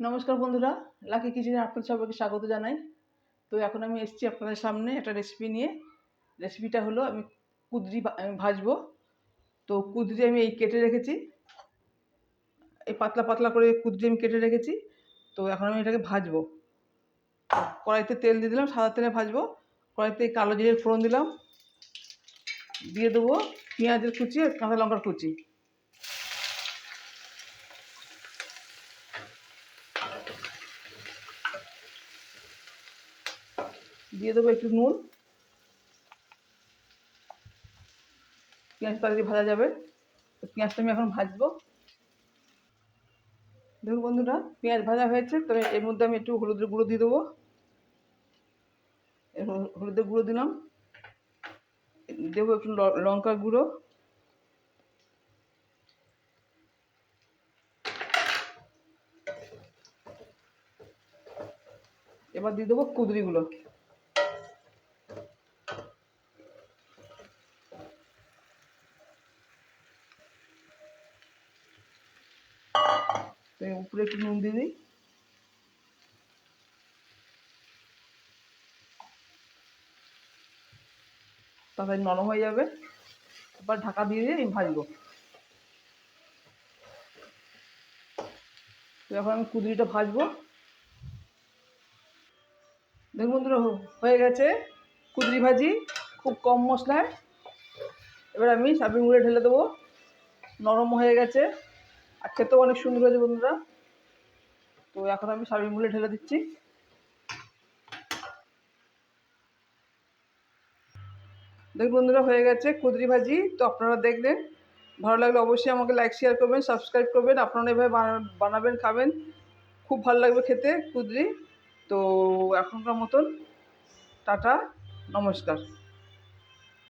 নমস্কার বন্ধুরা, লাকি কিচেনে আপনাদের সবাইকে স্বাগত জানাই। তো এখন আমি এসেছি আপনাদের সামনে একটা রেসিপি নিয়ে। রেসিপিটা হলো আমি কুঁদরি ভাজবো। তো কুঁদরি আমি এই কেটে রেখেছি, এই পাতলা পাতলা করে কুঁদরি আমি কেটে রেখেছি। তো এখন আমি এটাকে ভাজবো। কড়াইতে তেল দিয়ে দিলাম, সাদা তেলে ভাজবো। কড়াইতে কালো জিরের ফোড়ন দিলাম, দিয়ে দেবো পেঁয়াজের কুচি আর কাঁচা লঙ্কার কুচি। দিয়ে দেবো একটু নুন। পেঁয়াজ তাড়াতাড়ি ভাজা যাবে, তো পেঁয়াজটা আমি এখন ভাজবো। দেখুন বন্ধুরা, পেঁয়াজ ভাজা হয়েছে। তবে এর মধ্যে আমি একটু হলুদের গুঁড়ো দিয়ে দেবো। হলুদের গুঁড়ো দিলাম, দেবো একটু লঙ্কার গুঁড়ো, এবার দিয়ে দেবো কুঁদরিগুলো। উপরে একটু নুন দিয়ে দিই। তাড়াতাড়ি নরম হয়ে যাবে। এবার ঢাকা দিয়ে দিয়ে আমি ভাজবো। তো এখন আমি কুঁদরিটা ভাজবো। দেখুন বন্ধুরা, হয়ে গেছে কুঁদরি ভাজি, খুব কম মশলায়। এবার আমি সার্ভিং বলে ঢেলে দেবো। নরম হয়ে গেছে আর খেতেও অনেক সুন্দর হয়েছে বন্ধুরা। তো এখন আমি সার্ভিং বলে ঢেলে দিচ্ছি। দেখুন বন্ধুরা, হয়ে গেছে কুঁদরি ভাজি। তো আপনারা দেখলেন, ভালো লাগলে অবশ্যই আমাকে লাইক শেয়ার করবেন, সাবস্ক্রাইব করবেন। আপনারা এভাবে বানাবেন, খাবেন, খুব ভালো লাগবে খেতে কুঁদরি। তো এখনকার মতন টাটা, নমস্কার।